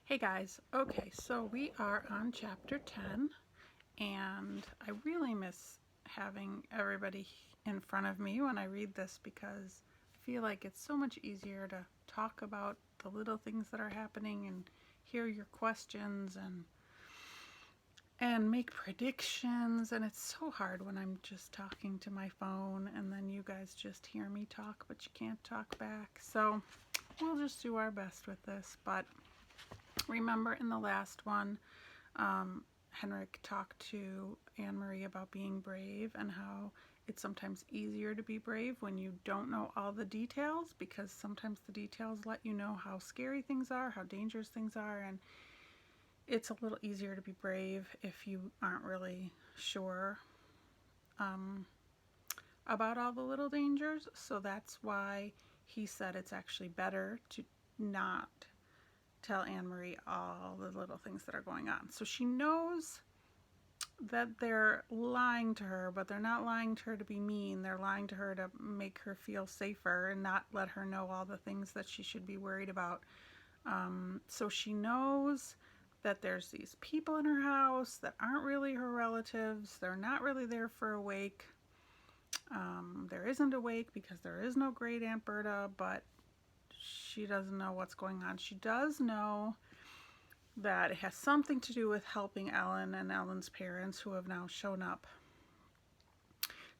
Hey guys, okay, so we are on chapter 10, and I really miss having everybody in front of me when I read this because I feel like it's so much easier to talk about the little things that are happening and hear your questions and make predictions. And it's so hard when I'm just talking to my phone and then you guys just hear me talk but you can't talk back. So we'll just do our best with this. But remember in the last one, Henrik talked to Anne Marie about being brave and how it's sometimes easier to be brave when you don't know all the details, because sometimes the details let you know how scary things are, how dangerous things are, and it's a little easier to be brave if you aren't really sure um, about all the little dangers. So that's why he said it's actually better to not tell Anne Marie all the little things that are going on. So she knows that they're lying to her, but they're not lying to her to be mean. They're lying to her to make her feel safer and not let her know all the things that she should be worried about. So she knows that there's these people in her house that aren't really her relatives. They're not really there for a wake. There isn't a wake because there is no great Aunt Berta, but she doesn't know what's going on. She does know that it has something to do with helping Ellen and Ellen's parents, who have now shown up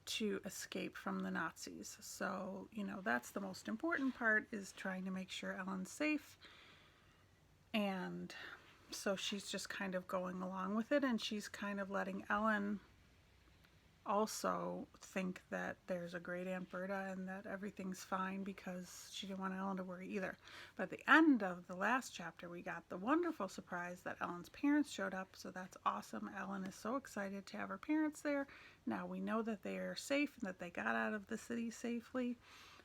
to escape from the Nazis. So, that's the most important part, is trying to make sure Ellen's safe. And so she's just kind of going along with it, and she's kind of letting Ellen also think that there's a great Aunt Berta and that everything's fine, because she didn't want Ellen to worry either. But at the end of the last chapter, we got the wonderful surprise that Ellen's parents showed up, so that's awesome. Ellen is so excited to have her parents there. Now we know that they are safe and that they got out of the city safely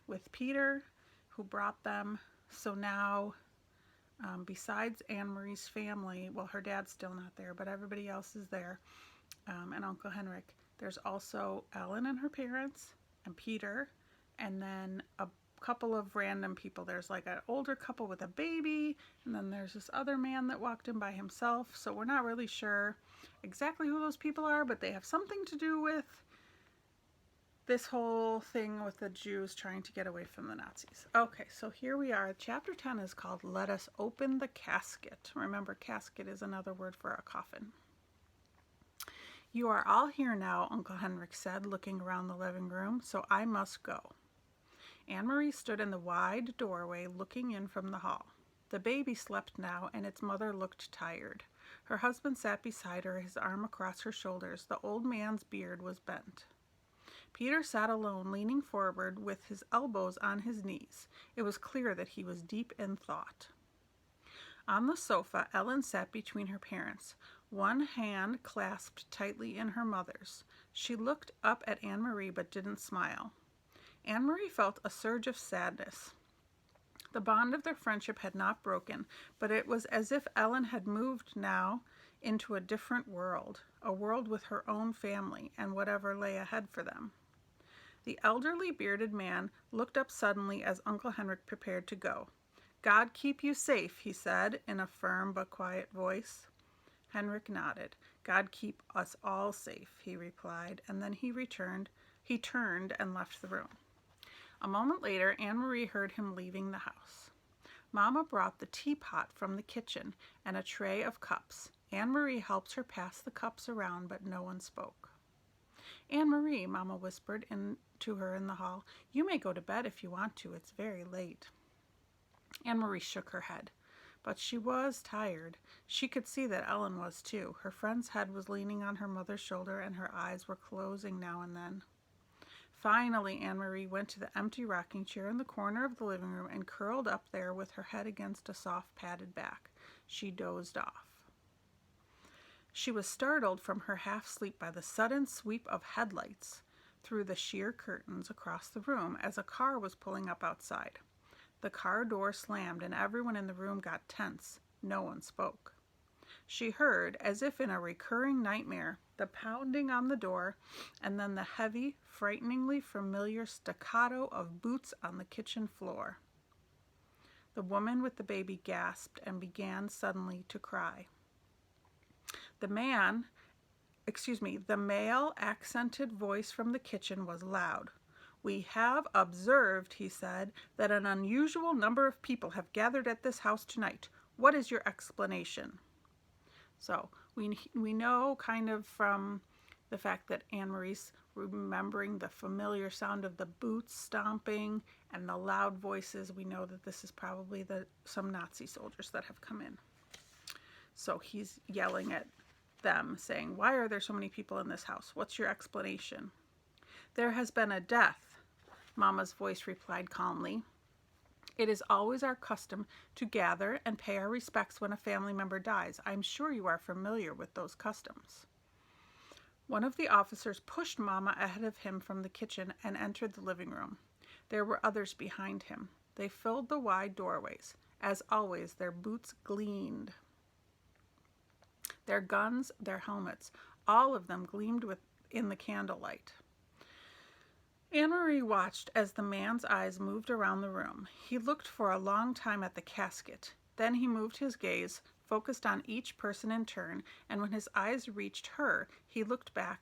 with Peter, who brought them. So now, besides Anne Marie's family, well, her dad's still not there, but everybody else is there, and Uncle Henrik. There's also Ellen and her parents and Peter, and then a couple of random people. There's like an older couple with a baby, and then there's this other man that walked in by himself. So we're not really sure exactly who those people are, but they have something to do with this whole thing with the Jews trying to get away from the Nazis. Okay, so here we are. Chapter 10 is called Let Us Open the Casket. Remember, casket is another word for a coffin. You are all here now, Uncle Henrik said, looking around the living room, so I must go. Anne Marie stood in the wide doorway looking in from the hall. The baby slept now, and its mother looked tired. Her husband sat beside her, his arm across her shoulders. The old man's beard was bent. Peter sat alone, leaning forward with his elbows on his knees. It was clear that he was deep in thought. On the sofa, Ellen sat between her parents, one hand clasped tightly in her mother's. She looked up at Anne Marie but didn't smile. Anne Marie felt a surge of sadness. The bond of their friendship had not broken, but it was as if Ellen had moved now into a different world, a world with her own family and whatever lay ahead for them. The elderly bearded man looked up suddenly as Uncle Henrik prepared to go. God keep you safe, he said in a firm but quiet voice. Henrik nodded. God keep us all safe, he replied, and then he turned and left the room. A moment later, Anne Marie heard him leaving the house. Mama brought the teapot from the kitchen and a tray of cups. Anne Marie helped her pass the cups around, but no one spoke. Anne Marie, Mama whispered to her in the hall, you may go to bed if you want to. It's very late. Anne Marie shook her head. But she was tired. She could see that Ellen was too. Her friend's head was leaning on her mother's shoulder, and her eyes were closing now and then. Finally, Anne Marie went to the empty rocking chair in the corner of the living room and curled up there with her head against a soft padded back. She dozed off. She was startled from her half-sleep by the sudden sweep of headlights through the sheer curtains across the room as a car was pulling up outside. The car door slammed and everyone in the room got tense. No one spoke. She heard, as if in a recurring nightmare, the pounding on the door and then the heavy, frighteningly familiar staccato of boots on the kitchen floor. The woman with the baby gasped and began suddenly to cry. The male accented voice from the kitchen was loud. "We have observed," he said, "that an unusual number of people have gathered at this house tonight. What is your explanation?" So we know kind of from the fact that Anne-Marie's remembering the familiar sound of the boots stomping and the loud voices, we know that this is probably some Nazi soldiers that have come in. So he's yelling at them, saying, "Why are there so many people in this house? What's your explanation?" "There has been a death," Mama's voice replied calmly. "It is always our custom to gather and pay our respects when a family member dies. I'm sure you are familiar with those customs." One of the officers pushed Mama ahead of him from the kitchen and entered the living room. There were others behind him. They filled the wide doorways. As always, their boots gleamed. Their guns, their helmets, all of them gleamed in the candlelight. Anne-Marie watched as the man's eyes moved around the room. He looked for a long time at the casket. Then he moved his gaze, focused on each person in turn, and when his eyes reached her, she looked back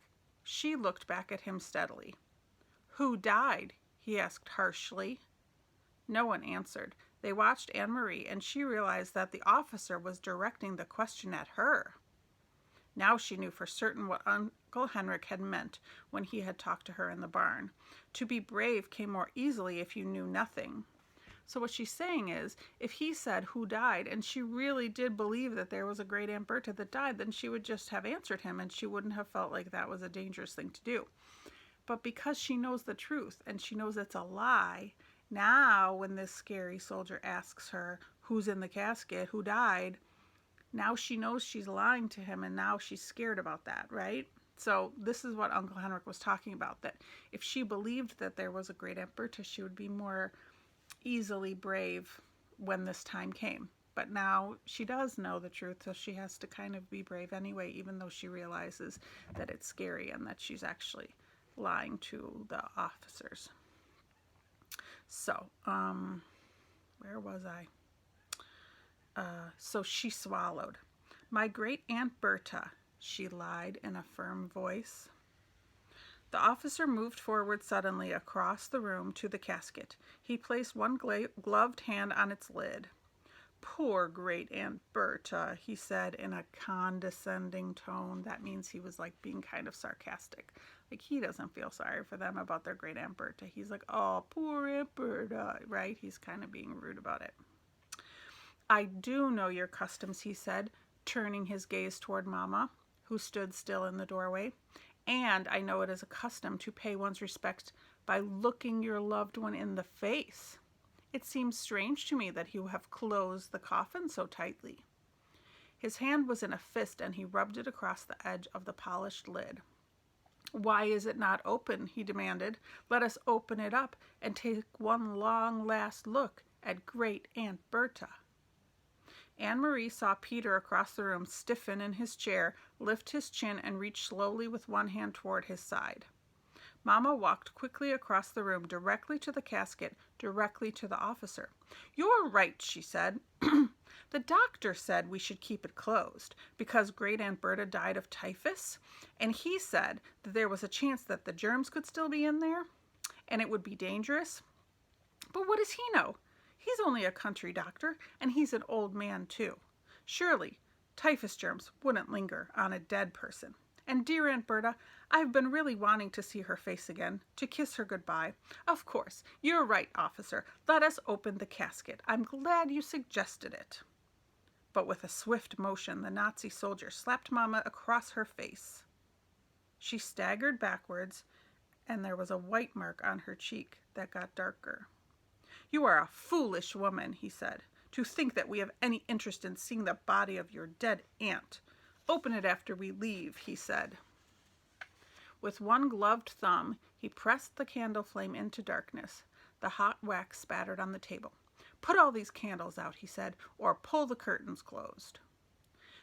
at him steadily. "Who died?" he asked harshly. No one answered. They watched Anne-Marie, and she realized that the officer was directing the question at her. Now she knew for certain what Uncle Henrik had meant when he had talked to her in the barn. To be brave came more easily if you knew nothing. So what she's saying is, if he said who died, and she really did believe that there was a great Aunt Bertha that died, then she would just have answered him, and she wouldn't have felt like that was a dangerous thing to do. But because she knows the truth, and she knows it's a lie, now when this scary soldier asks her who's in the casket, who died, now she knows she's lying to him, and now she's scared about that, right? So this is what Uncle Henrik was talking about, that if she believed that there was a great Aunt Bertha, she would be more easily brave when this time came. But now she does know the truth, so she has to kind of be brave anyway, even though she realizes that it's scary and that she's actually lying to the officers. So, where was I? So she swallowed. "My great Aunt Bertha," she lied in a firm voice. The officer moved forward suddenly across the room to the casket. He placed one gloved hand on its lid. "Poor great Aunt Bertha," he said in a condescending tone. That means he was like being kind of sarcastic. Like he doesn't feel sorry for them about their great Aunt Bertha. He's like, "Oh, poor Aunt Bertha," right? He's kind of being rude about it. "I do know your customs," he said, turning his gaze toward Mama, who stood still in the doorway. "And I know it is a custom to pay one's respect by looking your loved one in the face. It seems strange to me that you have closed the coffin so tightly." His hand was in a fist, and he rubbed it across the edge of the polished lid. "Why is it not open?" he demanded. "Let us open it up and take one long last look at great Aunt Bertha." Anne-Marie saw Peter across the room stiffen in his chair, lift his chin, and reach slowly with one hand toward his side. Mama walked quickly across the room, directly to the casket, directly to the officer. "You're right," she said. "The doctor said we should keep it closed because great Aunt Bertha died of typhus, and he said that there was a chance that the germs could still be in there, and it would be dangerous. But what does he know? He's only a country doctor, and he's an old man too. Surely typhus germs wouldn't linger on a dead person. And dear Aunt Bertha, I've been really wanting to see her face again, to kiss her goodbye. Of course, you're right, officer. Let us open the casket. I'm glad you suggested it." But with a swift motion, the Nazi soldier slapped Mama across her face. She staggered backwards, and there was a white mark on her cheek that got darker. "You are a foolish woman," he said, "to think that we have any interest in seeing the body of your dead aunt. Open it after we leave," he said. With one gloved thumb, he pressed the candle flame into darkness. The hot wax spattered on the table. "Put all these candles out," he said, "or pull the curtains closed."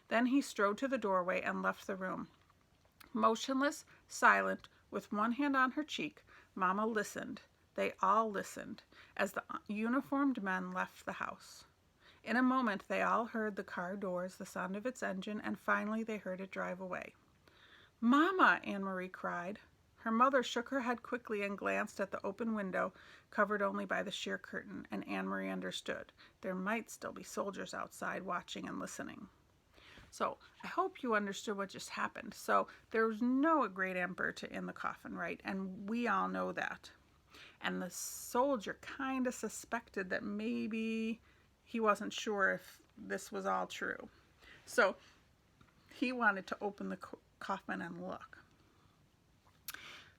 Then he strode to the doorway and left the room. Motionless, silent, with one hand on her cheek, Mama listened. They all listened as the uniformed men left the house. In a moment, they all heard the car doors, the sound of its engine, and finally they heard it drive away. "Mama!" Anne-Marie cried. Her mother shook her head quickly and glanced at the open window, covered only by the sheer curtain, and Anne-Marie understood. There might still be soldiers outside watching and listening. So I hope you understood what just happened. So there was no great Aunt Bertha in the coffin, right? And we all know that. And the soldier kind of suspected that maybe he wasn't sure if this was all true. So he wanted to open the coffin and look.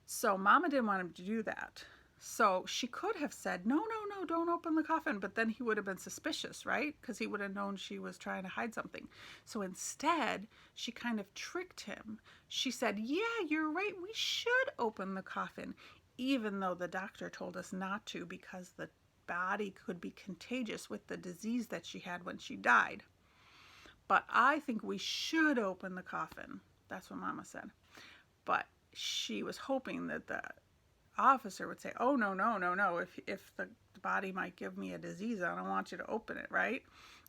So Mama didn't want him to do that. So she could have said, no, don't open the coffin. But then he would have been suspicious, right? Because he would have known she was trying to hide something. So instead, she kind of tricked him. She said, yeah, you're right. We should open the coffin, even though the doctor told us not to because the body could be contagious with the disease that she had when she died. But I think we should open the coffin. That's what Mama said. But she was hoping that the officer would say, oh, no. If the body might give me a disease, I don't want you to open it, right?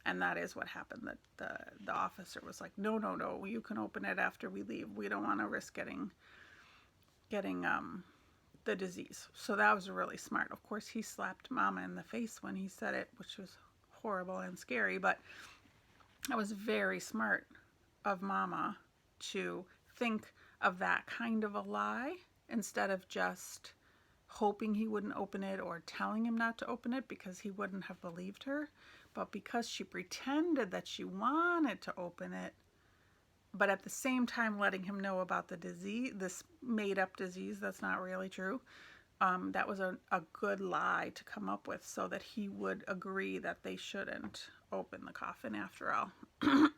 And that is what happened. That the officer was like, no, you can open it after we leave. We don't want to risk getting the disease. So that was really smart. Of course, he slapped Mama in the face when he said it, which was horrible and scary, but it was very smart of Mama to think of that kind of a lie instead of just hoping he wouldn't open it or telling him not to open it because he wouldn't have believed her. But because she pretended that she wanted to open it, but at the same time letting him know about the disease, this made-up disease that's not really true, that was a good lie to come up with so that he would agree that they shouldn't open the coffin after all.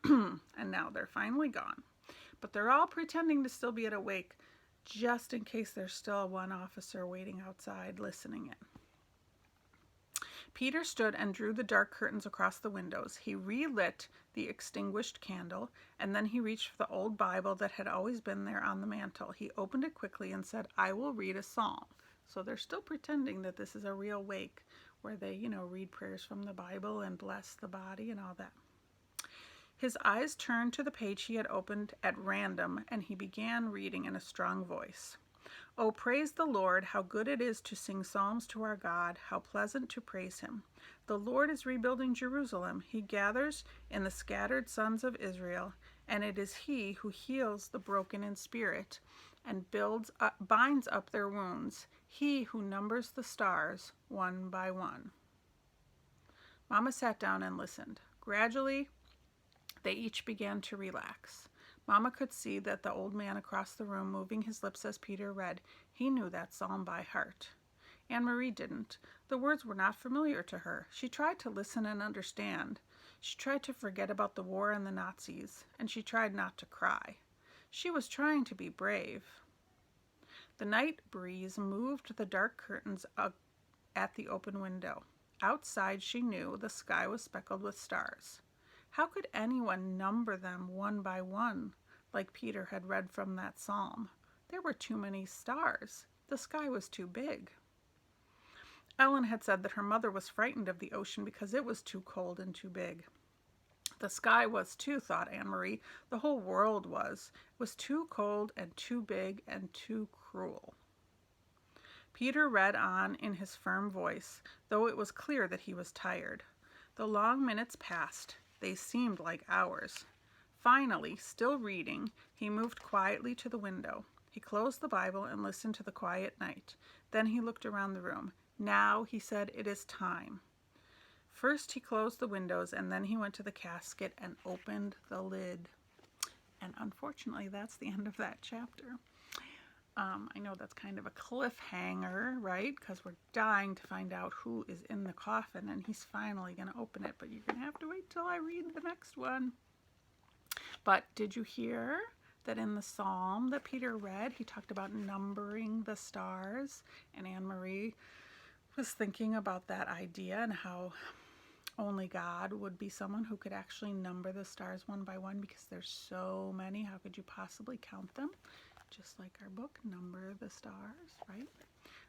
And now they're finally gone. But they're all pretending to still be at a wake just in case there's still one officer waiting outside listening in. Peter stood and drew the dark curtains across the windows. He relit the extinguished candle, and then he reached for the old Bible that had always been there on the mantel. He opened it quickly and said, I will read a psalm. So they're still pretending that this is a real wake where they, read prayers from the Bible and bless the body and all that. His eyes turned to the page he had opened at random, and he began reading in a strong voice. Oh, praise the Lord, how good it is to sing psalms to our God, how pleasant to praise him. The Lord is rebuilding Jerusalem. He gathers in the scattered sons of Israel, and it is he who heals the broken in spirit and binds up their wounds, he who numbers the stars one by one. Mama sat down and listened. Gradually, they each began to relax. Mama could see that the old man across the room moving his lips as Peter read. He knew that psalm by heart. Anne-Marie didn't. The words were not familiar to her. She tried to listen and understand. She tried to forget about the war and the Nazis, and she tried not to cry. She was trying to be brave. The night breeze moved the dark curtains at the open window. Outside, she knew the sky was speckled with stars. How could anyone number them one by one, like Peter had read from that psalm? There were too many stars. The sky was too big. Ellen had said that her mother was frightened of the ocean because it was too cold and too big. The sky was too, thought Anne-Marie. The whole world was. It was too cold and too big and too cruel. Peter read on in his firm voice, though it was clear that he was tired. The long minutes passed. They seemed like hours. Finally, still reading, he moved quietly to the window. He closed the Bible and listened to the quiet night. Then he looked around the room. Now, he said, it is time. First, he closed the windows, and then he went to the casket and opened the lid. And unfortunately, that's the end of that chapter. I know that's kind of a cliffhanger, right? Because we're dying to find out who is in the coffin, and he's finally going to open it, but you're going to have to wait till I read the next one. But did you hear that in the psalm that Peter read, he talked about numbering the stars, and Anne-Marie was thinking about that idea and how only God would be someone who could actually number the stars one by one because there's so many. How could you possibly count them? Just like our book, Number the Stars, right?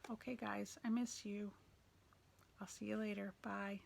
Okay, guys, I miss you. I'll see you later. Bye.